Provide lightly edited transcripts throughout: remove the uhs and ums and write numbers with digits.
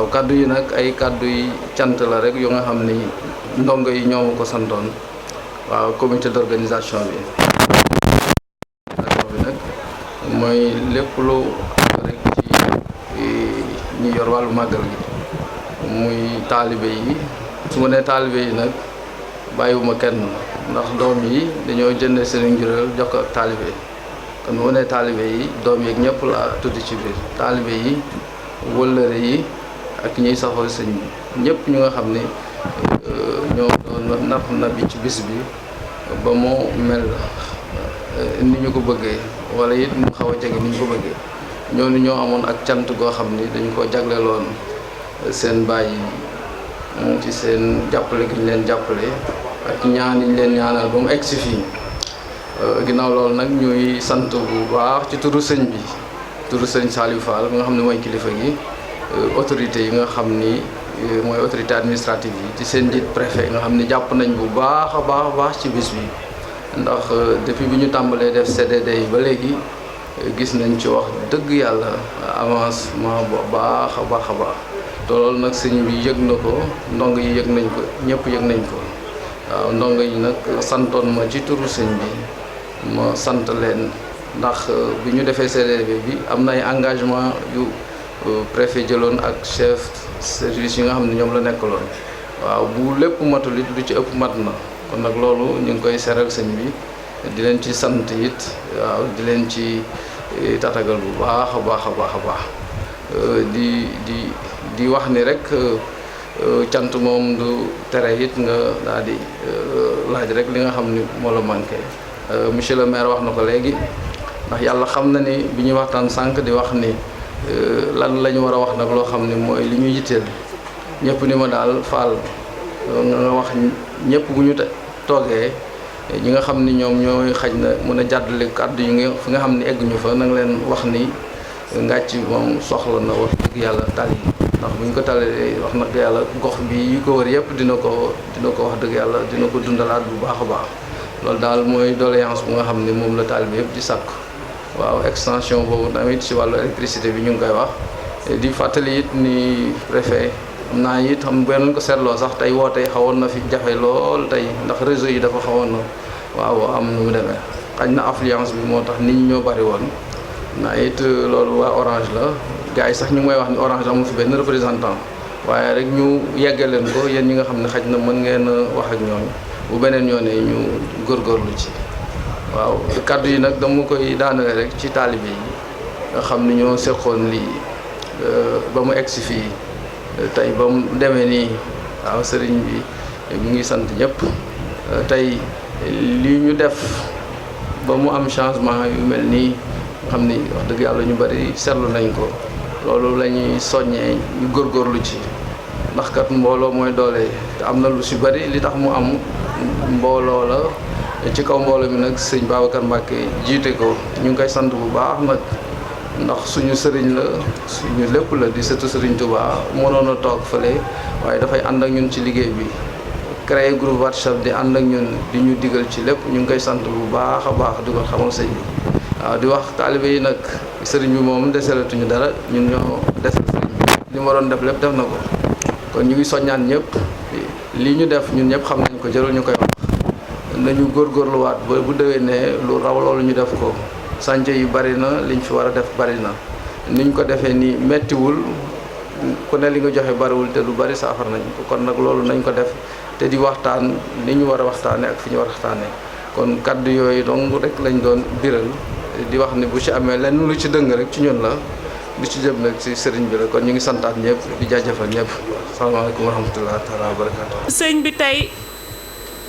waaw kaddu yi nag ay kaddu yi cant la rek yu nga xam ni ndongo yi ñoo ko santoon waaw comité d'organisation bi nag mooy lépp lu rek ci ñi yor wàllu màggal gi muy taalibe yi su ma nee taalibe yi nag bàyyiwuma kenn ndax doom yi dañoo jënd seen njureel jox ko ak taalibe kon mu ne taalibe yi doom yeeg ñëpp la tudd ci biir taalibe yi wëllëre yi ak ñiy saxoo sëñ bi ñëpp ñu nga xam ni ñoo doon na bi ci bis bi ba mu mel ni ñu ko bëggee wala it mu xaw a jege ni ñu ko bëggee ñooñu ñoo amoon ak cant goo xam ni dañu ko jagleeloon seen bàyyi ci seen jàppale gi ñu leen jàppale ak ñaan yi ñu leen ñaanal ba mu egg si fii ginnaaw loolu nag ñuy sant bu baax ci turu sëñ bi turu sëñ Saliou Fall nga xam ne mooy kilifa gi autorité yi nga xam ni mooy autorité administrative yi ci seen njiit préfet nga xam ni jàpp nañ bu baax a baax ci bis bi ndax depuis bi ñu tàmbalee def CDD yi ba léegi gis nañ ci wax dëgg yàlla avancement bu baax a baax te loolu nag sëñ bi yëg na ko ndongo yi yëg nañ ko ñëpp yëg nañ ko waaw ndongo yi nag santoon ma ci turu sëñ bi ma sant leen ndax bi ñu defee CDD bi am na ay engagement yu préfet jëloon ak chef service yi nga xam ne ñoom la nekkaloon waaw bu lépp matul it lu ci ëpp mat na kon nag loolu ñu ngi koy seral sëñ bi di leen ci sant it waaw di leen ci tatagal bu baax a baax di wax ni rek cant moom du tere it nga daal di laaj rek li nga xam ni moo la manqué monsieur le maire wax na ko léegi ndax yàlla xam na ni bi ñuy waxtaan sànq di wax ni lan la ñu war a wax nag loo xam ni mooy li ñu yitteel ñëpp ni ma daal Fall nga wax ñëpp bu ñu toogee ñi nga xam ni ñoom ñooy xaj na mën a jàddale kàddu yi nga fi nga xam ni egguñu fa nanga leen wax ni ngàcc moom soxla na wax dëgg yàlla tal yi ndax bu ñu ko talee wax nag yàlla gox bi yi ko wër yëpp dina ko wax dëgg yàlla dina ko dundalaat bu baax a baax loolu daal mooy doléance bu nga xam ni moom la taalibe yëpp di sàkk waaw extension boobu tamit ci wàllu électricité bi ñu ngi koy wax di fàttali it ni préfet am naa it xam benn ko seetloo sax tey woote xawoon na fi jafe lool tey ndax réseau yi dafa xawoon na waaw am nu mu demee xañ na affluence bi moo tax nit ñi ñoo bari woon na it loolu waa Orange la gars yi sax ñu ngi may wax ni Orange amul fi benn représentant waaye rek ñu yeggal leen ko yéen ñi nga xam ne xaj na mën ngeen wax ak ñoom bu beneen yoonee ñu góorgóorlu ci waaw kaddu yi nag dama koy daanale rek ci taalibe yi nga xam ni ñoo seqoon lii ba mu egsi fii tey ba mu demee nii waaw sëriñ bi mu ngi sant ñëpp tey lii ñu def ba mu am changement yu mel nii nga xam ni wax dëgg yàlla ñu bari seetlu nañ ko loolu la ñuy soññee ñu góorgóorlu ci ndax kat mbooloo mooy doole te am na lu si bari li tax mu am mbooloo la ci kaw mbooloo mi nag sëñ Babacar Mbacké jiite ko ñu ngi koy sant bu baax nag ndax suñu sëriñ la suñu lépp la di sëtu sëriñ Touba mënoon a toog fële waaye dafay ànd ak ñun ci liggéey bi créé groupe WhatsApp di ànd ak ñun di ñu digal ci lépp ñu ngi koy sant bu baax a baax di ko xamal sëñ bi waaw di wax taalibe yi nag sëriñ bi moom deselatuñu dara ñun ñoo desal sëriñ bi li ma doon def lépp def na ko kon ñu ngi soññaan ñëpp lii ñu def ñun ñëpp xam nañ ko jarul ñu koy wax nañu góorgóorluwaat ba bu déwénee lu raw loolu ñu def ko sànce yi bari na liñ fi war a def bari na niñ ko defee nii mettiwul ku ne li nga joxe bariwul te lu bari saafar nañ ko kon nag loolu nañ ko def te di waxtaan ni ñu war a waxtaane ak fi ñu war a waxtaane kon kaddu yooyu donc rek lañ doon biral di wax ni bu ci amee lenn lu ci dëng rek ci ñun la lu ci jëm nag ci sëriñ bi la kon ñu ngi santaat ñëpp di jaajëfal ñëpp salaamaaleykum wa rahmatulah taala wa barakaatu. sëñ bi tey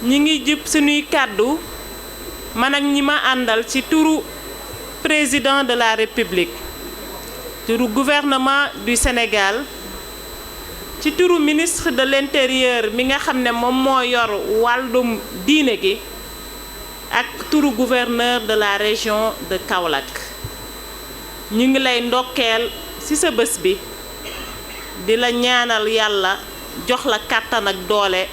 ñi ngi jub suñuy kàddu man ak ñi ma àndal ci turu président de la république turu gouvernement du Sénégal ci turu ministre de l'intérieur mi nga xam ne moom moo yor wàllum diine gi ak turu gouverneur de la région de Kaolack ñu ngi lay ndokkeel ci sa bés bi di la ñaanal yàlla jox la kàttan ak doole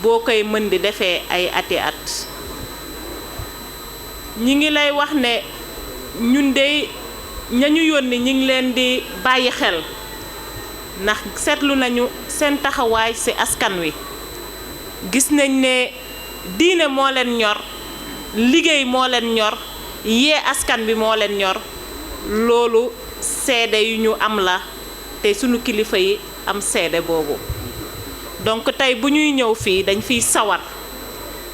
boo koy mën di defee ay ati at ñi ngi lay wax ne ñun de ñañu yónni ñi ngi leen di bàyyi xel ndax seetlu nañu seen taxawaay ci askan wi gis nañ ne diine moo leen ñor liggéey moo leen ñor yee askan bi moo leen ñor loolu seede yu ñu am la te sunu kilifa yi am seede boobu donc tey bu ñuy ñëw fii dañ fiy sawar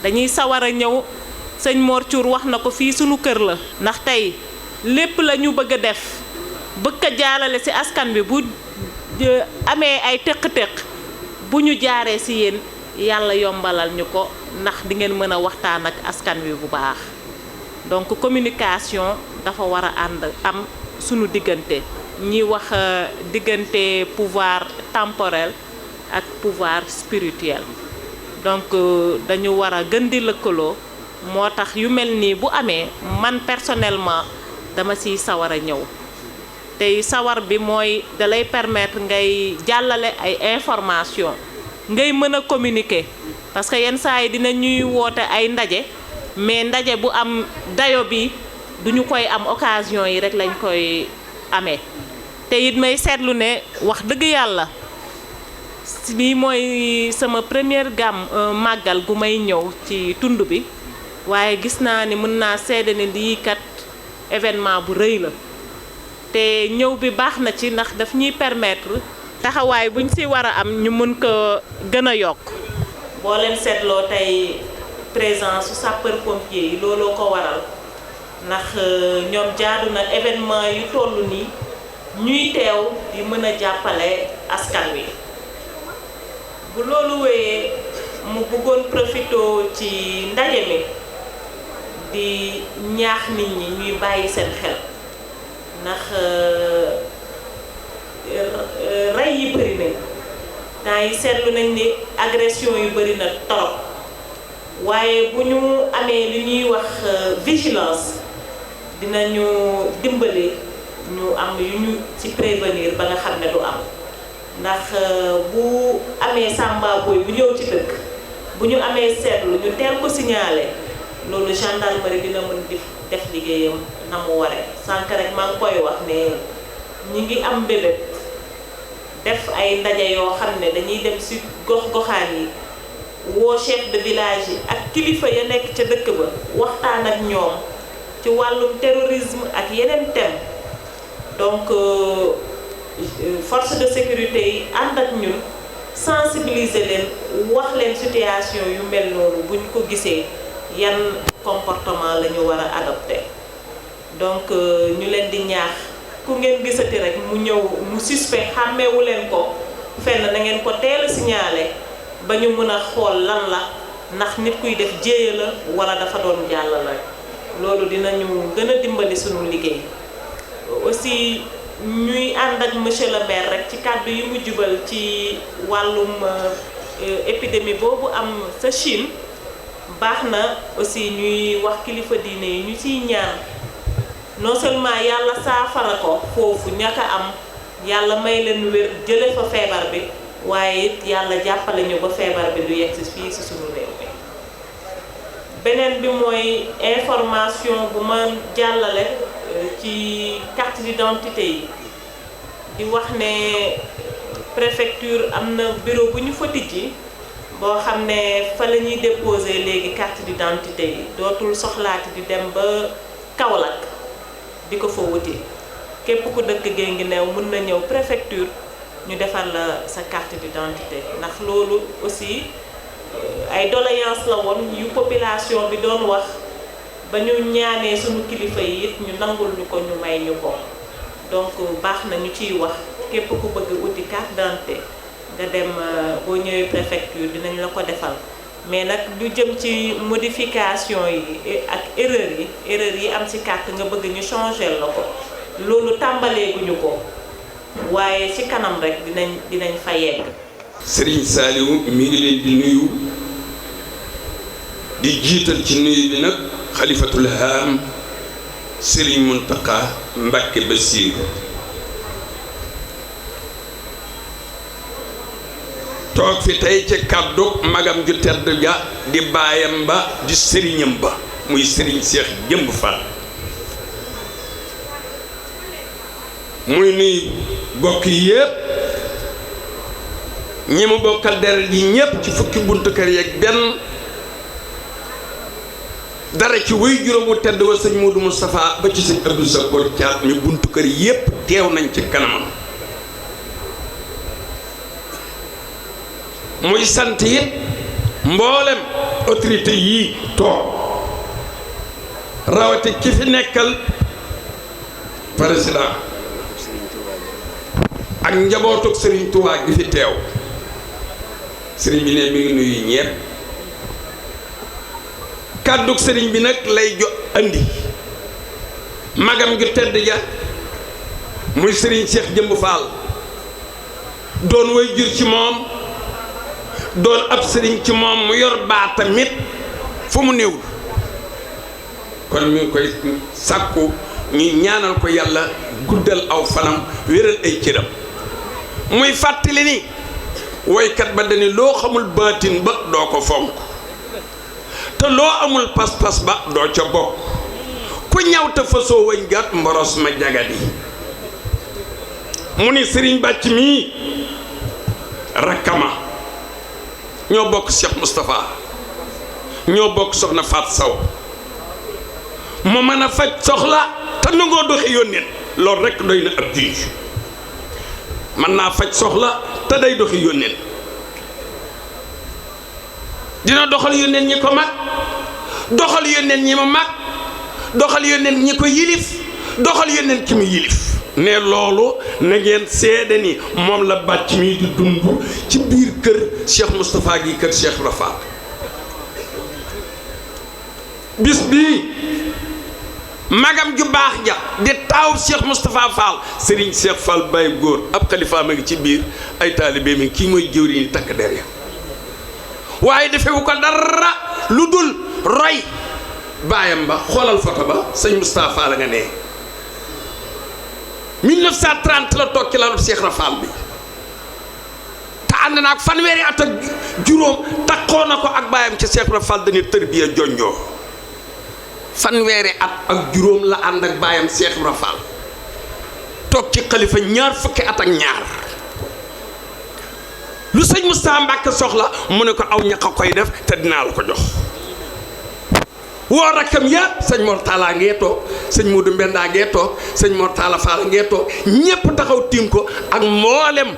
dañuy sawar a ñëw sëñ Mor Thiour wax na ko fii sunu kër la ndax tey lépp la ñu bëgg a def bëgg a jaarale ci askan bi bu amee ay tëq-tëq bu ñu jaaree ci yéen yàlla yombalal ñu ko ndax di ngeen mën a waxtaan ak askan wi bu baax donc communication dafa war a ànd am sunu diggante ñi wax diggante pouvoir temporel ak pouvoir spirituel donc dañu war a gën di lëkkaloo moo tax yu mel nii bu amee man personnellement dama ciy sawar a ñëw tey sawar bi mooy dalay permettre ngay jàllale ay information ngay mën a communiquer parce que yenn saa yi dina ñuy woote ay ndaje mais ndaje bu am dayo bi duñu koy am occasion yi rek lañ koy amee te it may seetlu ne wax dëgg yàlla bii mooy sama première màggal gu may ñëw ci tund bi waaye gis naa ni mën naa seede ne lii kat événement bu rëy la te ñëw bi baax na ci ndax daf ñuy permettre taxawaay buñ ci war a am ñu mën ko gën a yokk boo leen seetloo tey présence su sapeur pompier yi looloo ko waral ndax ñoom jaadu na événement yu toll nii ñuy teew di mën a jàppale askan wi bu loolu wéyee mu bëggoon profito ci ndaje mi di ñaax nit ñi ñuy bàyyi seen xel ndax rey yi bëri nañ temps yi seetlu nañ ni agression yu bëri na torop waaye bu ñu amee li ñuy wax vigilance dinañu dimbali ñu am yu ñu ci prévenir ba nga xam ne du am ndax bu amee sàmba boy bu ñëw ci dëkk bu ñu amee seetlu ñu teel ko signaler loolu gendarmerie dina mën di def liggéeyam na mu waree sànq rek maa ngi koy wax ne ñi ngi am mbébét def ay ndaje yoo xam ne dañuy dem ci gox-goxaan yi woo chef de village yi ak kilifa ya nekk ca dëkk ba waxtaan ak ñoom ci wàllum terrorisme ak yeneen thème donc force de sécurité yi ànd ak ñun sensibiliser leen wax leen situation yu mel noonu buñ ko gisee yan comportement la ñu war a adopter donc ñu leen di ñaax ku ngeen gisati rek mu ñëw mu suspect xàmmeewu leen ko fenn na ngeen ko teel a signaler ba ñu mën a xool lan la ndax nit kuy def jéeya la wala dafa doon jàll la loolu dinañu gën a dimbali sunu liggéey aussi ñuy ànd ak monsieur le maire rek ci kàddu yi mu jubal ci wàllum épidémie boobu am sa Chine baax na aussi ñuy wax kilifa diine yi ñu ciy ñaan non seulement yàlla saafara ko foofu ñaka am yàlla may leen wér jële fa feebar bi waaye it yàlla jàppale ñu ba feebar bi du yegsi fii ci sunu réew mi beneen bi mooy information bu ma jàllale ci carte d'identité yi di wax ne préfecture am na bureau bu ñu fa tijji boo xam ne fa la ñuy déposer léegi carte d'identité yi dootul soxlaati di dem ba Kaolack di ko fa wuti képp ku dëkk Guinguinéo mën na ñëw préfecture ñu defar la sa carte d'identité ndax loolu aussi ay doléance la woon yu population bi doon wax ba ñu ñaanee sunu kilifa yi it ñu nangul ñu ko ñu may ñu ko donc baax na ñu ciy wax képp ku bëgg wuti carte d'identité nga dem boo ñëwee préfecture dinañ la ko defal mais nag lu jëm ci modification yi ak erreur yi am ci carte nga bëgg ñu changer la ko loolu tàmbaleeguñu ko waaye ci kanam rek dinañ fa yegg. Serigne Saliou mi ngi leen di nuyu di jiital ci nuyu bi nag xalifatul haam Serigne Mountakha Mbacké Bassirou toog fi tey ci kàddu magam ju tedd ja di baayam ba di sëriñam ba muy Serigne Cheikh Jëmb Fall muy nuyu bokk yépp ñi mu bokkal deret yi ñépp ci fukki buntu kër yeeg benn dara ci wéy juróom wu tedd wa sëñ Modou Moustapha ba ci sëñ Abdou Sakor Thiat mi buntu kër yépp teew nañ ci kanamam muy sant it mboolem autorité yii toog rawati ki fi nekkal président ak njabootuk Serigne Touba gi fi teew Serigne bi ne mi ngi nuyu ñepp kàdduk Serigne bi nag lay andi magam ju tedd ja muy Serigne Cheikh Jëmb Fall doon way jur ci moom doon ab Serigne ci moom mu yor baatamit fu mu néewul kon mi ngi koy sàkku ñu ñaanal ko yàlla guddal aw fanam wéral ay cëram muy fàttali ni woykat ba dani loo xamul baatin ba doo ko fonk te loo amul pas-pas ba doo ca bokk ku ñaw te fasoo wañ gat mboros ma jagadi mu ni Sëriñ Bàcc mii rakkama ñoo bokk Cheikh Moustapha ñoo bokk soxna Faat Saw mu mën a faj soxla te nangoo doxi yónneen loolu rekk doy na ab junj mën naa faj soxla te day doxi yónneen dina doxal yónneen ñi ko mag doxal yónneen ñi ma mag doxal yónneen ñi ko yilif doxal yónneen ki mu yilif ne loolu na ngeen seede ni moom la bàcc mii di dund ci biir kër Cheikh Moustapha gi kër Cheikh Rafa bis bii magam ju baax ja di taaw Cheikh Moustapha Fall Serigne Cheikh Fall Baye góor ab xalifa ma ngi ci biir ay taalibe mi kii mooy jëwriñ ni takk der ya waaye defewu ko dara lu dul roy baayam ba xoolal photo ba sëñ Moustapha Fall nga ne 1930 la toog ci lalu Cheikh Rafal bi te ànd na ak fanweeri at ak juróom takkoo na ko ak baayam ci Cheikh Rafal dañuy tërbiya jonjoo fanweeri at ak juróom la ànd ak baayam Cheikh Rafal toog ci xalifa ñaar fukki at ak ñaar lu sëñ Moustapha Mbàkke soxla mu ne ko aw ñaq a koy def te dinaa la ko jox woo rakkam yëpp sëñ Mor Talla ngee toog sëñ Modou Mbenda ngee toog sëñ Mor Talla Fall ngee toog ñépp taxaw tiim ko ak mboolem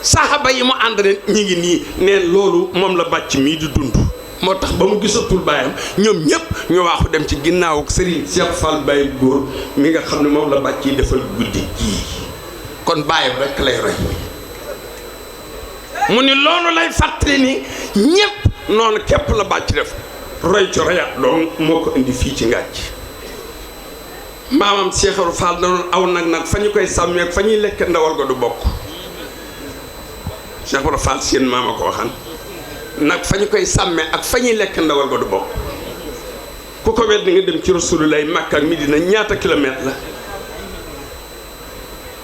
saxaba yi mu ànd ne ñi ngi nii neen loolu moom la bàcc mii di dund moo tax ba mu gisatul baayam ñoom ñépp ñu waaxu dem ci ginnaaw ak Serigne Cheikh Fall Baye góor mi nga xam ne moom la bàcc yi defal guddi gii kon baayam rekk lay roy mu ni loolu lay fàttali ni ñépp noonu képp la bàcc def roy ci royaat doom moo ko indi fii ci ngàcc maamam Cheikh Fall da doon aw nag fa ñu koy sàmmee fa ñuy lekk ndawal ko du bokk Cheikh Fall seen maama ko waxan nag fa ñu koy sàmmee ak fa ñuy lekk ndawal ko du bokk ku ko wet di nga dem ci Rasulullah Makka ak Medina ñaata kilomètre la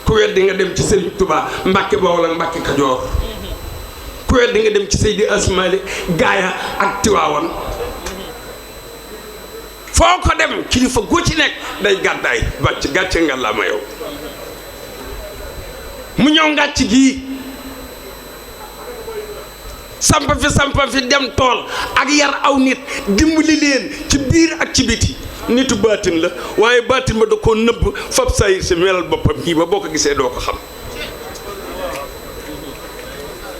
ku wet di nga dem ci Serigne Touba Mbàkke Bawol ak Mbàkke Kajoor ku wet di nga dem ci Seydi Asmaali Gaaya ak Tiwaawan foo ko dem kilifa gu ci nekk day gàddaay bàcc gàcce nga la ma yow mu ñëw ngàcc gii samp fi dem tool ak yar aw nit dimbali leen ci biir ak ci biti nitu baatin la waaye baatin ba da koo nëbb fab sayir si melal boppam kii ba boo ko gisee doo ko xam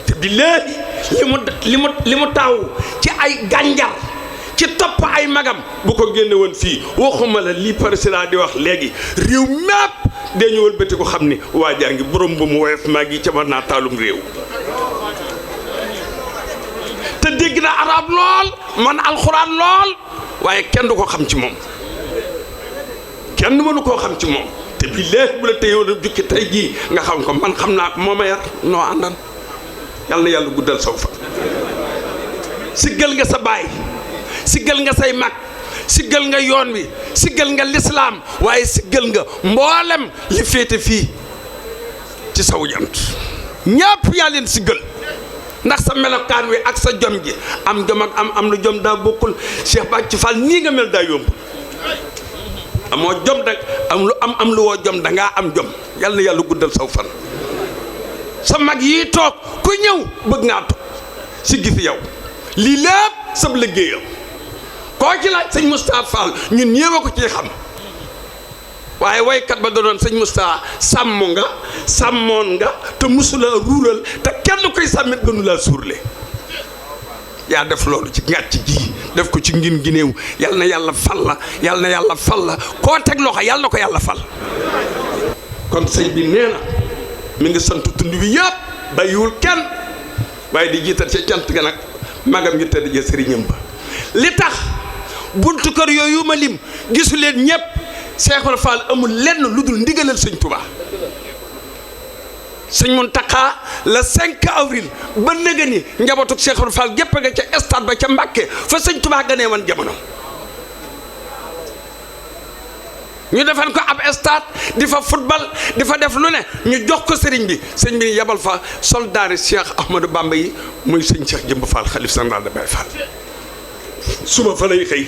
te billaahi li mu taw ci ay gànjar ci topp ay magam bu ko génne woon fii waxuma la lii président di wax léegi réew mépp dañu wëlbati ko xam ni waa jaa ngi borom bu mu woyof maa ngi ca mën naa taalum réew te dégg na arab lool man alxuraan lool waaye kenn du ko xam ci moom kenn mënu koo xam ci moom te billaahi bu la téyewoon a jukki tey jii nga xam ko man xam naa ko moo ma yar noo àndan yàlla na yàlla guddal saw fa siggal nga sa baay siggal nga say mag siggal nga yoon wi siggal nga lislaam waaye siggal nga mboolem li féete fii ci saw jant ñépp yaa leen siggal ndax sa melokaan wi ak sa jom ji am jom ak am lu jom daa bokkul Cheikh Bàcc Fall nii nga mel daa yomb amoo jom dak am lu woo jom dangaa am jom yàlla na yàlla guddal saw fan sa mag yi toog ku ñëw bëgg ngaa toog si gi fi yow lii lépp sab liggéeyam koo ci laaj sëñ Moustapha Fall ñun ñëw ko ci xam waaye waykat ba doon sëñ Moustapha sàmmoon nga te musula ruural te kenn koy sàmmit gënu laa suurle yaa def loolu ci ngàcc ji def ko ci ngin gi néew yal na yàlla fal la yal na yàlla fal la koo teg loxo yal na ko yàlla fal kon sëñ bi nee na mi ngi sant tund wi yëpp bàyyiwul kenn waaye di jiital ca cant ga nag magam ñu tëdd ja sëriñam ba li tax buntu kër yooyu ma lim gisu leen ñëpp Seexul Fall amul lenn lu dul ndigalal sëñ Touba sëñ Mountakha le 5 avril ba nëga ni njabootu Seexul Fall gépp nga ca stade ba ca Mbàkke fa sëñ Touba ganee woon jamono ñu defan ko ab stade di fa football di fa def lu ne ñu jox ko sëriñ bi yebal fa soldaari Cheikh Ahmadou Bamba yi muy sëñ Cheikh Jëmb Fall xalif général de Baye Fall suba fa lay xëy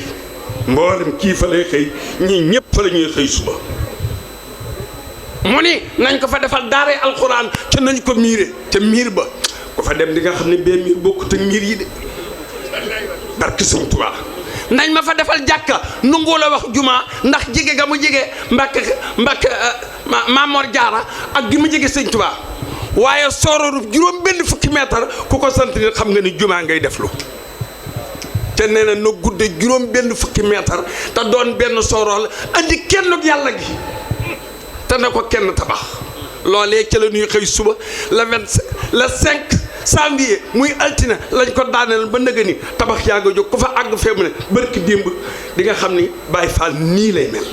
mboolem kii fa lay xëy ñii ñëpp fa la ñuy xëy suba mu ni nañ ko fa defal daaree alxuraan ca nañ ko miire ca miir ba ko fa dem di nga xam ne bee miir bokkut ak miir yi de barke sëñ Tuubaa nañ ma fa defal jàkka nungoo la wax juma ndax jige ga mu jige Mbàkke Mamor Jaara ak gi mu jige sëñ Tuubaa waaye soororu juróom benn fukki mètre ku ko sant nit xam nga ni juma ngay def lu te nee na na gudde juróom benn fukki mètre te doon benn soorool andi kenn ak yàlla gi te na ko kenn tabax loolee ca la ñuy xëy suba le 5 janvier muy altine lañ ko daaneel ba nëga ni tabax yaa nga jóg ku fa àgg fee mu ne barki démb di nga xam ni Baye Fall nii lay mel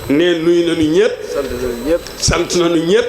nee nuyu nañu ñëpp sant nañu ñëpp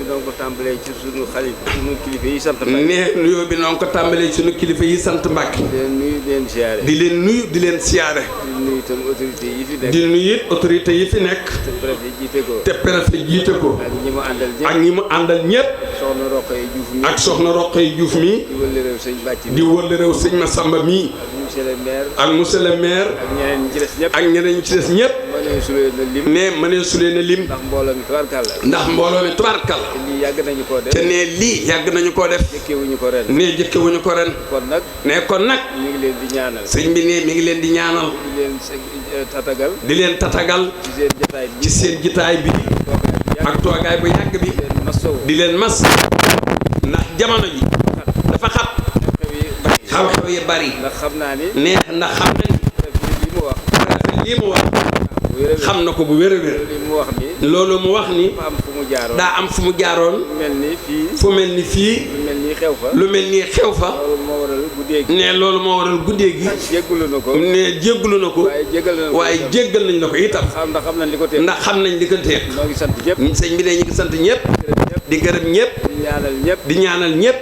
donc tàmbalee ci sunu xalifa sunu kilifa yi sant Mbacke. nee nuyoo bi noonu ko tàmbalee sunu kilifa yi sant Mbacke. di leen nuyu di leen siyaare. di leen nuyu di leen siyaare. di nuyu itam autorité yi fi nekk. di nuyu it autorité yi fi nekk. te préfet jiite ko. te préfet jiite ko. ak ñi mu àndal ñëpp. ak ñi mu àndal ñëpp. soxna Roqay Diouf mi. ak soxna Roqay Diouf mi. di wëlle réew sëñ Bàcc mi. di wëlle réew sëñ Massamba mi. ak monsieur le maire. ak monsieur le maire. ak ñeneen ñi ci des ñëpp. ak ñeneen ñi ci des ñëpp. mënee sulee na lim. nee mënee sulee na lim. ndax mbooloo mi tubaarkàlla. ndax mbooloo mi tubaarkàlla. te lii yàgg nañu koo def. te nee lii yàgg nañu koo def. jëkkewuñu ko ren. nee jëkkewuñu ko ren. kon nag. nee kon nag. ñu ngi leen di ñaanal. sëñ bi nee mi ngi leen di ñaanal. di leen tatagal. di leen tatagal. ci seen jotaay bi. ci seen jotaay bi. ak toogaay bu yàgg bi. di leen mas. ndax jamono ji. dafa xat. xew-xew yi bari. ndax xam naa ni. nee ndax xam na ni. lii mu wax. lii mu wax. xam na ko bu wér a wér. loolu mu wax ni. daa am fu mu jaaroon. fu mel ni fii. lu mel ni xew fa. ne loolu moo waral guddee gi. ne jéggalu na ko. waaye jéggal nañ la ko itam. ndax xam nañ li ko teeg. sëñ bi ne ñu ngi sant ñëpp. di gërëm ñëpp. di ñaanal ñëpp.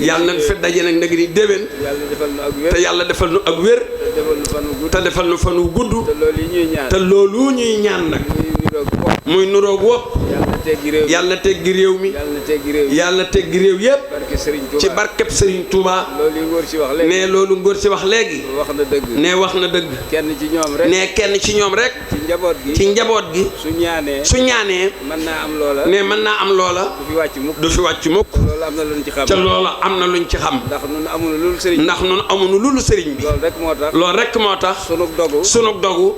yàlla nañ fi daje nag di déwén. te yàlla defal nu ak wér. te defal nu fan wu gudd. te loolu ñuy ñaan nag. muy nuroog wopp. yàlla teggi réew mi. yàlla teggi réew yëpp. ci barkeb Serigne Touba. ne loolu ngóor si wax léegi. ne wax na dëgg. ne kenn ci ñoom rek. ci njaboot gi. su ñaanee. ne mën naa am loola. du fi wàcc mukk. te loola am na luñ ci xam. ndax nun amuñu lulu Serigne bi. loolu rek moo tax. sunug dogu.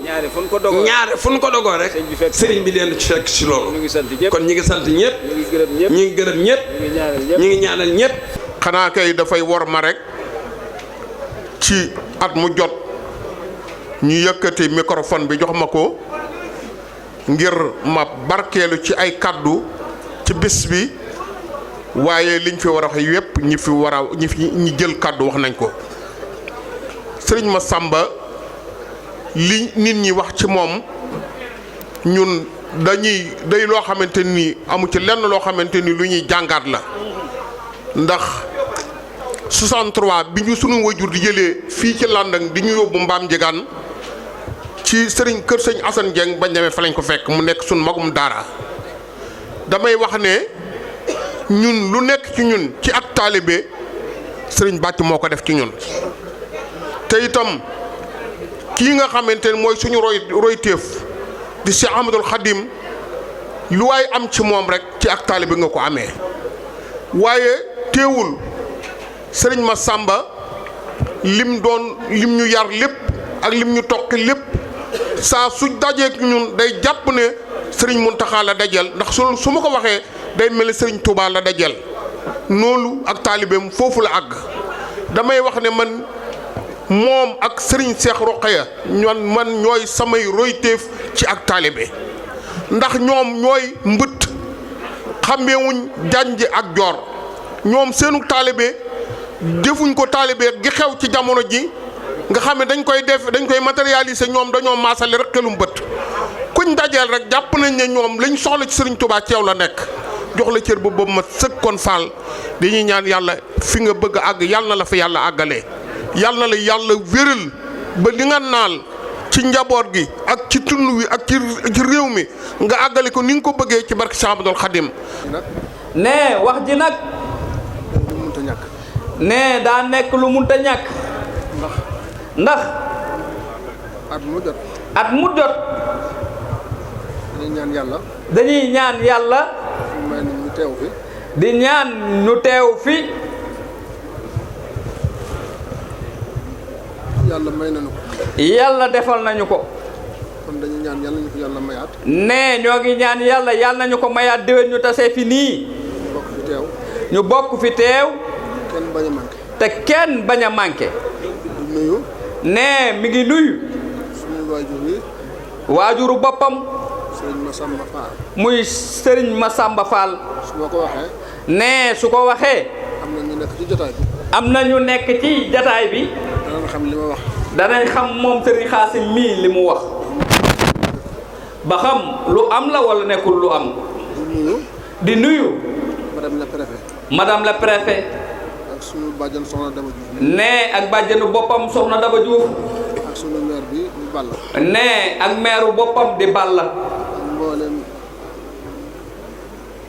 ñaare fu ñu ko dogoo rek. Serigne bi leen ci fekk ci loolu. kon ñi ngi sant ñëpp. ñi ngi gërëm ñëpp. ñi ngi ñaanal ñëpp. xanaa kay dafay wor ma rek ci at mu jot ñu yëkkati microphone bi jox ma ko ngir ma barkeelu ci ay kaddu ci bis bi waaye liñ fi war a wax yépp ñi jël kaddu wax nañ ko. Sëriñ Massamba li nit ñi wax ci moom ñun day loo xamante ni amu ci lenn loo xamante ni lu ñuy jàngaat la ndax 63 bi ñu sunu wajur di jëlee fii ci Landang di ñu yóbbu Mbaam Njëgaan ci kër sëñ Assane Dieng bañ demee fa lañ ko fekk mu nekk sunu magum daara damay wax ne ñun lu nekk ci ñun ci ak taalibe sëriñ Bàcc moo ko def ci ñun te itam kii nga xamante ne mooy suñu royteef di Cheikh Ahmadul Khadim lu waay am ci moom rek ci ak taalibe nga ko amee waaye teewul sëriñ Massamba lim ñu yar lépp ak lim ñu toqi lépp saa su dajeek ñun day jàpp ne sëriñ Muntaxa la dajal ndax su ma ko waxee day mel ni sëriñ Touba la dajal noonu ak taalibeem foofu la àgg damay wax ne man moom ak sëriñ Cheikh Rokhaya man ñooy samay royteef ci ak taalibe ndax ñoom ñooy mbëtt xàmmeewuñ janj ak joor ñoom seenu taalibe defuñ ko taalibe gi xew ci jamono ji nga xam ne dañ koy matérialiser ñoom dañoo maasale rek xelum bët kuñ dajeel rek jàpp nañ ne ñoom lañ soxla ci sëriñ Touba ci yow la nekk jox la cër boobu ma sëkk kon faal dañuy ñaan yàlla fi nga bëgg a àgg yàlla na la fa yàlla àggalee yàlla na la yàlla wéral ba li nga naal ci njaboot gi ak ci tund wi ak ci réew mi nga àggale ko ni nga ko bëggee ci barke Cheikh Ahmadoul Khadim ne wax ji nag ne daa nekk lu munta ñàkk ndax at mu jot dañuy ñaan yàlla di ñaan ñu teew fi yàlla may nañu ko yàlla defal nañu ko kon dañuy ñaan yàlla ñu ko yàlla mayaat ne ñoo ngi ñaan yàlla nañu ko mayaat déwén ñu tasee fi nii ñu bokk fi teew kenn bañ a manqué te kenn bañ a manqué di nuyu ne mi ngi nuyu suñu waajur yi waajuru boppam sëriñ Massamba Fall muy sëriñ Massamba Fall su ma ko waxee ne su ko waxee am na ñu nekk ci jotaay bi am na ñu nekk ci jataay bi danañ xam li ma wax danañ xam moom sëriñ Xaasim mii li mu wax ba xam lu am la wala nekkul lu am di nuyu madame la préfet madame la préfet ak suñu bàjjan soxna Daba Diouf ne ak bàjjanu boppam soxna Daba Diouf ak suñu maire bi di Balla ne ak meeru boppam di Balla ak mboolem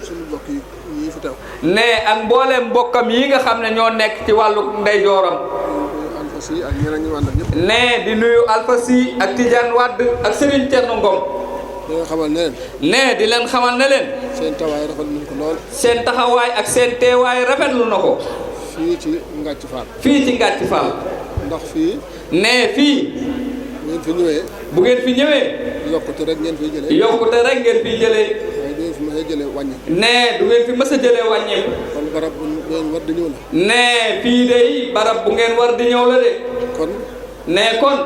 suñu mbokk yi fi teew ne ak mbooleem mbokkam yi nga xam ne ñoo nekk ci wàllu ndeyjooram Alpha Sy ak ñeneen ñu àndal ñëpp ne di nuyu Alpha Sy ak Tidiane Wade ak Serigne Thierno Ngom di nga xamal ne leen ne di leen xamal ne leen seen taxawaay rafetlu nañ ko lool seen taxawaay ak seen teewaay rafetlu na ko fii ci Ngàcc Fall fii ci Ngàcc Fall ndax fii ne fii bu ngeen fi ñëwee bu ngeen fi ñëwee yokkute rek ngeen fiy jëlee yokkute rek ngeen fiy jëlee waaye du ngeen fi mës a jëlee wàññi ne du ngeen fi mës a jëlee wàññeeku kon barab bu ngeen war di ñëw la ne fii de barab bu ngeen war di ñëw la de kon ne kon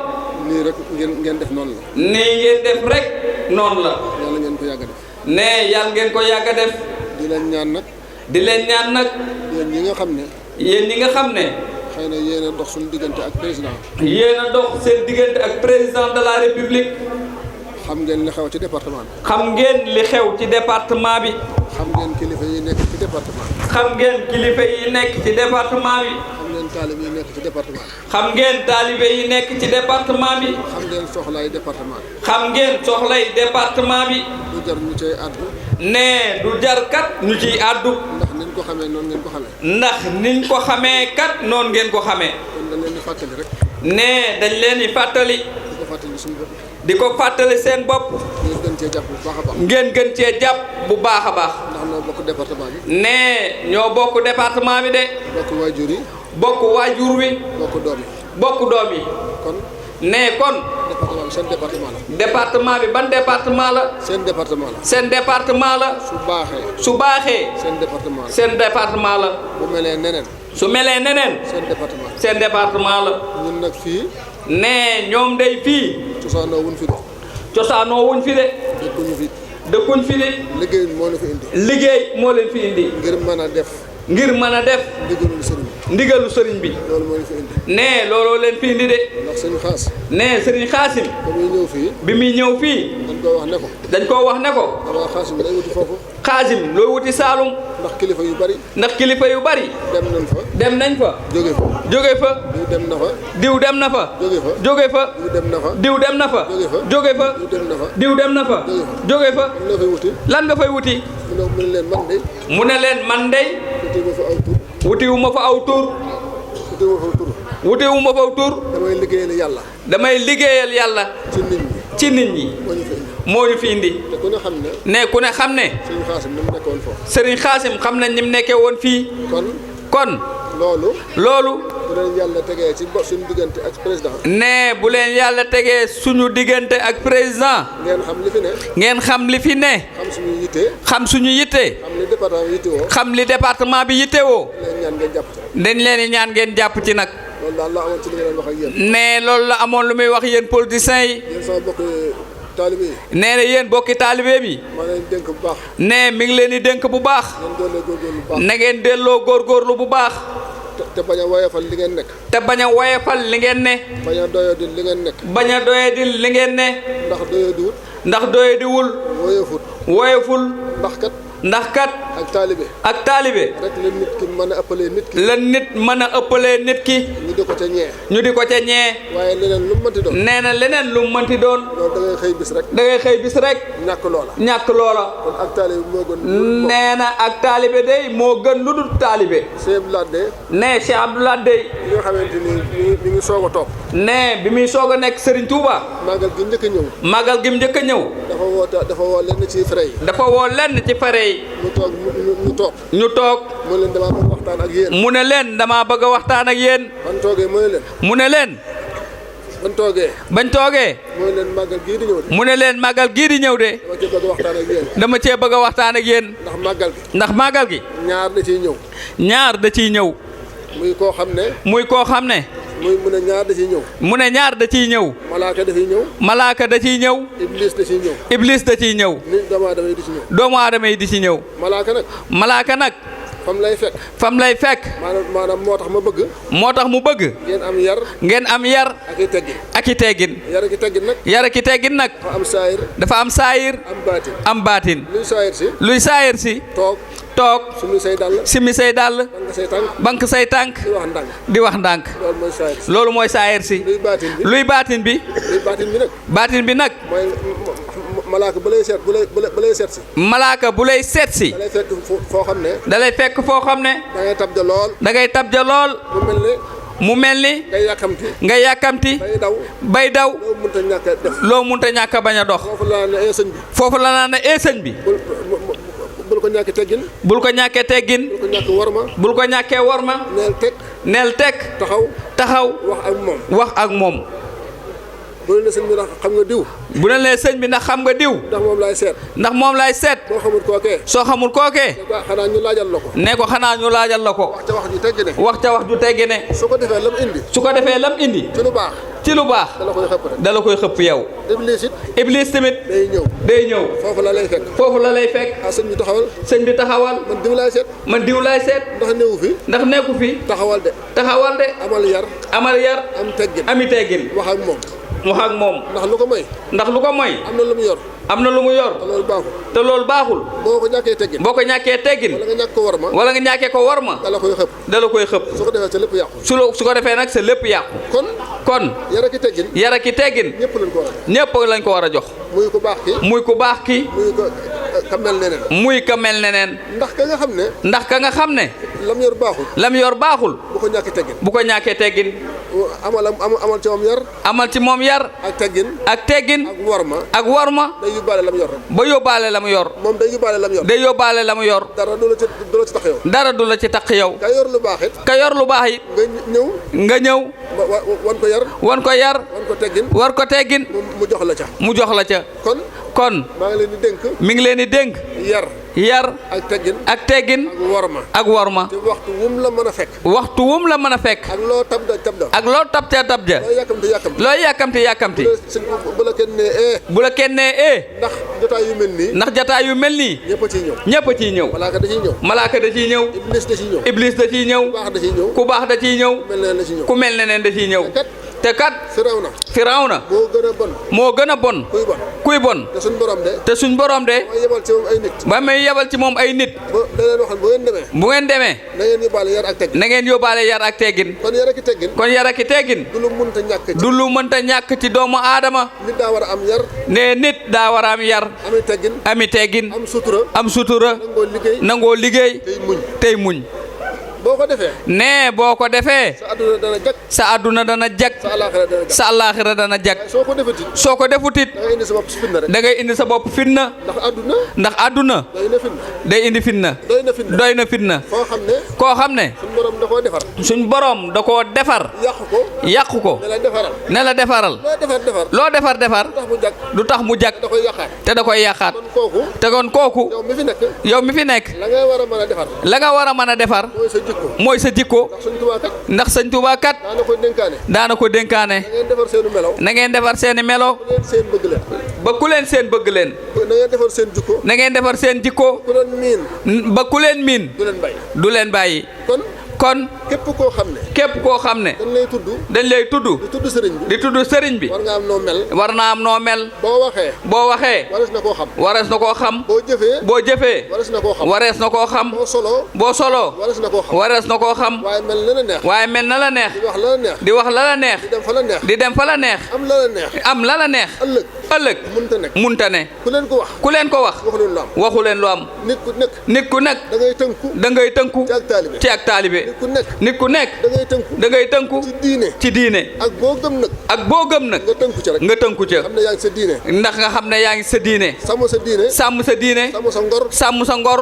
nii rek ngeen def noonu la nii ngeen def rek noonu la yàlla ngeen ko yàgg a def ne yàlla ngeen ko yàgg a def di leen ñaan nag yéen ñi nga xam ne yéen ñi nga xam ne xëy na yéen a dox suñu diggante ak président yéen a dox seen diggante ak président de la république xam ngeen li xew ci département bi xam ngeen li xew ci département bi xam ngeen kilifa yi nekk ci département bi xam ngeen kilifa yi nekk ci département bi xam ngeen taalibe yi nekk ci département bi xam ngeen taalibe yi nekk ci département bi xam ngeen soxlaay département bi xam ngeen soxlay département bi du jar ñu cay àddu ne du jar kat ñu ciy àddu ndax niñ ko xamee noonu ngeen ko xamee ndax niñ ko xamee kat noonu ngeen ko xamee kon dañ leen di fàttali rek ne dañ leen di fàttali di ko fàttali suñu bopp di ko fàttali seen bopp ngeen gën cee jàpp bu baax a baax ngeen gën cee jàpp bu baax a baax ndax noo bokk département bi ne ñoo bokk département bi de bokk waajur yi bokk waajur wi bokk doom yi bokk doom yi kon ne kon département bi seen département la département bi ban département la seen département la seen département la su baaxee seen département la seen département la bu melee neneen su melee neneen seen département la seen département la ñun nag fii ne ñoom day fii cosaanoo wuñ fi de cosaanoo wuñ fi de dëkkuñu fi dëkkuñ fi de liggéey moo la fi indi liggéey moo leen fi indi ngir mën a def ndigalul sëriñ bi ndigalu sëriñ bi loolu moo leen fi indi ne looloo leen fi indi de ndax sëñ Xaas ne sëriñ Xaasim ba muy ñëw fii bi muy ñëw fii dañ koo wax ne ko dañ koo wax ne ko dama Xaasim day wuti foofu Xaasim looy wuti Saalum ndax kilifa yu bari dem nañ fa jóge fa diw dem na fa jóge fa diw dem na fa jóge fa diw dem na fa jóge fa lan nga fay wuti mu ne leen man dey wutiwuma fa aw tur damay liggéeyal yàlla ci nit ñi ci nit ñi moo ñu fi indi te ku ne xam ne ne ku ne xam ne Serigne Xaasim ni mu nekkoon foofu Serigne Xaasim xam nañ ni mu nekkee woon fii kon loolu bu leen yàlla tegee ci suñu diggante ak président ne bu leen yàlla tegee suñu diggante ak président ngeen xam li fi ne ngeen xam li fi ne xam suñu yitte xam suñu yitte xam li département bi yittewoo xam li département bi yittewoo leen ñaan ngeen jàpp ci dañ leen di ñaan ngeen jàpp ci nag loolu daal la amoon ci li nga doon wax ak yéen ne loolu la amoon lu muy wax yéen politiciens yi yéen sama bokk taalibe yi nee na yéen bokki taalibe bi maa leen dénk bu baax ne mi ngi leen di dénk bu baax ngeen doole góorgóorlu bu baax na ngeen delloo góorgóorlu bu baax te bañ a woyofal li ngeen nekk te bañ a woyefal li ngeen ne bañ a doyadil li ngeen nekk bañ a doyadil li ngeen ne ndax doyadiwut ndax doyadiwul woyofut woyeful ndax kat ak taalibe rek la nit ki mën a ëppalee nit ki la nit mën a ëppalee nit ki ñu di ko ca ñee ñu di ko ca ñee waaye leneen lu mu mënti doon nee na leneen lu mu mënti doon loolu da ngay xëy bis rek da ngay xëy bis rek ñàkk loola kon ak taalibe moo gën nee na ak taalibe day moo gën lu dul taalibe Cheikh Abdoulaye ne Cheikh Abdoulaye day li nga xamante ni mi ngi soog a toog ne bi muy soog a nekk Serigne Touba màggal gi njëkk a ñëw màggal gi mu njëkk a ñëw dafa woo lenn ci frais yi dafa woo lenn ci fare yi ñu toog mu ne leen damaa bëgg a waxtaan ak yéen mu ne leen bañ toogee mu ne leen màggal gii di ñëw de dama cee bëgg a waxtaan ak yéen ndax màggal gi ñaar da ciy ñëw muy koo xam ne mu ne ñaar da ciy ñëw mu ne ñaar da ciy ñëw malaaka da ciy ñëw iblis da ciy ñëw doomu aadama yi di ci ñëw malaaka nag fam lay fekk maanaam moo tax mu bëgg ngeen am yar ak i teggin yar ak i teggin nag dafa am saayir am baatin luy saayir si toog simi say dàll bank say tànk di wax ndànk loolu mooy saayir si luy baatin bi nag malaaka bu lay seet si malaaka bu lay seet si da lay fekk foo xam ne da ngay tabja lool mu mel ni nga yàkkamti bay daw loo munta ñàkk a bañ a dox foofu la naan ne sëñ bi bul ko ñàkkee teggin bul ko ñàkkee teggin bul ko ñàkkee worma neel teg taxaw wax ak moom bu ne sëñ bi ndax xam nga diw bu ne lee sëñ bi ndax xam nga diw ndax moom laay seet soo xamul kookee xanaa ñu laajal la ko ne ko xanaa ñu laajal la ko wax ca wax ju teggi ne su ko defee lam indi ci lu baax dala koy xëpp yow iblis tamit day ñëw foofu la lay fekk sëñ bi taxawal man diw laay seet ndax nekku fi taxawal de amal yar ami teggin wax ak moom ndax lu ko moy am na lu mu yor te loolu baaxul boo ko ñàkkee teggin wala nga ñàkkee ko warma dala koy xëpp su ko defee nag sa lépp yàqu kon yar ak i teggin ñépp lañ ko war a jox muy ku baax ki muy ka mel neneen ndax ka nga xam ne lam yor baaxul bu ko ñàkkee teggin amal ci moom yar ak teggin ak worma ba yóbbaale la mu yor day yóbbaale la mu yor dara du la ci taq yow ka yor lu baax it nga ñëw wan ko yar war ko teggin mu jox la ca kon mi ngi leen di dénk yar ak teggin ak worma waxtu wum la mën a fekk ak loo tabja looy yàkkamti bu la kenn nee ndax jotaay yu mel nii ñëpp a ciy ñëw malaaka da ciy ñëw iblis da ciy ñëw ku baax da ciy ñëw ku mel ne neen da ciy ñëw te kat Firawna moo gën a bon kuy bon te suñ borom de ba may yebal ci moom ay nit bu ngeen demee na ngeen yóbbaale yar ak teggin kon yar ak teggin du lu mënta ñàkk ci doomu aadama ne nit daa war a am yar ami teggin am sutura nangoo liggéey tey muñ boo ko defee. nee boo ko defee. sa àdduna dana jag. sa àdduna dana jag. sa àllaaxira dana jag. soo ko defutit. soo ko defutit. da ngay indi sa bopp fitna rek. da ngay indi sa bopp fitna. ndax àdduna. day indi fitna. doy na fitna. koo xam ne. suñ borom da koo defar. suñ borom da koo defar. yàqu ko. ne la defaral. loo defar. du tax mu jag. te da koy yàqaat. te kon kooku. yow mi fi nekk. la nga war a mën a defar. mooy sa jikko. ndax sëñ Tuubaa kat. daana ko dénkaane. na ngeen defar seeni melo. ba ku leen seen bëgg leen. na ngeen defar seen jikko. ba ku leen miin. du leen bàyyi. kon képp koo xam ne. dañ lay tudd. di tudd sëriñ bi. war naa am noo mel. boo waxee. warees na koo xam. boo jëfee. warees na koo xam. boo soloo. warees na koo xam. waaye mel na la neex. di wax la la neex. di dem fa la neex. am la la neex. ëllëg munta ne. ku leen ko wax. waxu leen lu am. nit ku nekk. da ngay tënku. ci ak taalibe. nit ku nekk da ngay tënku ci diine ak boo gëm nag nga tënku ca ndax nga xam ne yaa ngi sa diine sàmm sa diine sàmm sa ngor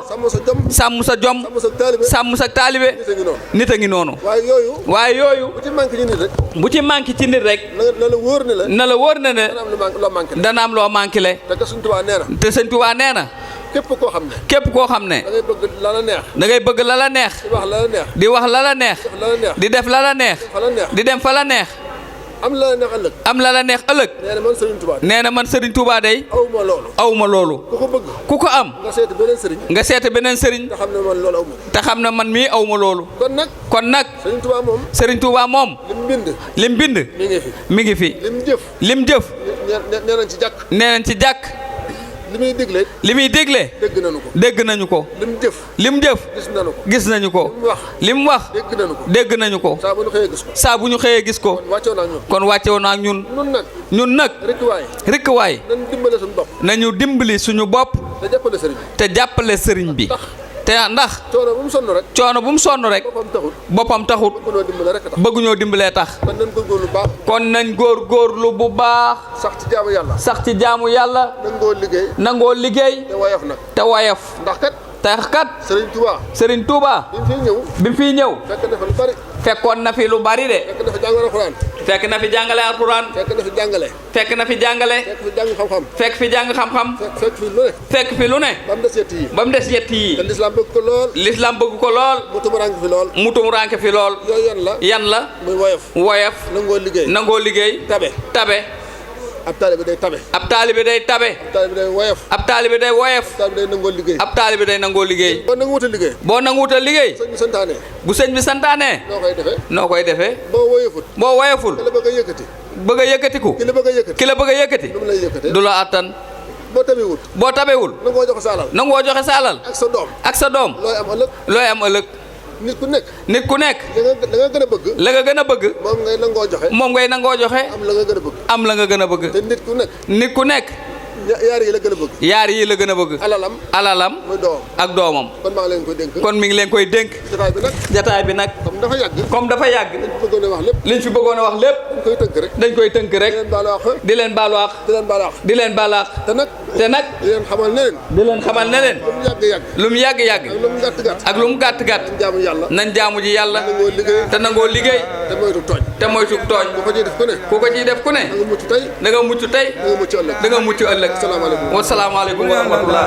sàmm sa jom sàmm sa taalibe nit a ngi noonu waaye yooyu bu ci manqué ci nit rek na la wóor ne dana am loo manqué le te Sëñ Tuubaa nee na képp koo xam ne da ngay bëgg la la neex di wax la la neex di def la la neex di dem fa la neex am la la neex ëllëg nee na man Serigne Touba day awma loolu ku ko am nga seeti beneen sëriñ te xam ne man mii awma loolu kon nag Serigne Touba moom lim bind mi ngi fi lim jëf nee nañ ci jàkk li muy dégle dégg nañu ko lim jëf gis nañu ko lim wax dégg nañu ko saa bu ñu xëyee gis ko kon wàcce woon ak ñun nag rikk waay nañu dimbali suñu bopp te jàppale sëriñ bi te ndax coono bu mu sonn rek boppam taxut bëgguñoo dimbalee tax kon nañ góorgóorlu bu baax sax ci jaamu yàlla nangoo liggéey te woyof tax kat Serigne Touba bi mu fiy ñëw fekkoon na fi lu bari de fekk na fi jàngale alxuraan fekk na fi jàngale fekk fi jàng xam-xam fekk fi lu ne ba mu des yett yi lislaam bëgg ko lool mu tumuranke fi lool yan la woyof nangoo liggéey tabe ab taalibe day tabe. ab taalibe day tabe. ab taalibe day woyof. ab taalibe day woyof. ab taalibe day nangoo liggéey. ab taalibe day nangoo liggéey. boo nanguwut a liggéey. boo nanguwut a liggéey. sëñ bi santaane. bu sëñ bi santaane. noo koy defee. boo woyoful. boo woyoful. ki la bëgg a yëkkati. bëgg a yëkkatiku. ki la bëgg a yëkkati. ki la bëgg a yëkkati. du la yëkkatee. du la attan. boo tabewul. boo tabewul. nangoo joxe sa alal. nangoo joxe sa alal. ak sa doom. ak sa doom. looy am ëllëg. looy am ëllëg. nit ku nekk. nit ku nekk. la nga gën a bëgg. la nga gën a bëgg. moom ngay nangoo joxe. moom ngay nangoo joxe. am la nga gën a bëgg. am la nga gën a bëgg. te nit ku nekk. nit ku nekk. yaar yi la gën a bëgg. yaar yi la gën a bëgg. alalam. alalam. muy doomam. ak doomam. kon maa ngi leen koy dénk. kon mi ngi leen koy dénk. jataay bi nag. jataay bi nag. comme dafa yàgg. comme dafa yàgg. liñ fi bëggoon a wax lépp. dañ koy tënk rek. dañ koy tënk rek. di leen baalu àq. di leen baalu àq. di leen baalu àq. te nag. te nag. di leen xamal ne leen. di leen xamal ne leen. lu mu yàgg yàgg. lu mu yàgg yàgg. ak lu mu gàtt gàtt. nañ jaamu ji yàlla. te nangoo liggéey. te moytu tooñ. te moytu tooñ. ku ko ciy def ku ne. ku ko ciy def ku ne. da nga mucc tey. da nga mucc tey. da nga mucc ëllëg. da nga mucc ëllëg. asalaamaaleykum wa rahmatullah.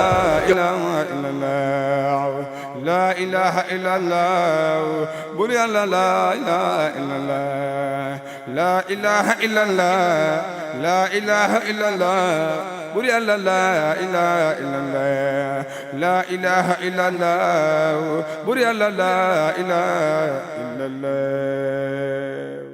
la ilaha illallah bur yàlla la ilaha illallah la ilaha illallah la ilaha illallah bur yàlla la ilaha illallah la ilaha illallah bur yàlla la ilaha illallah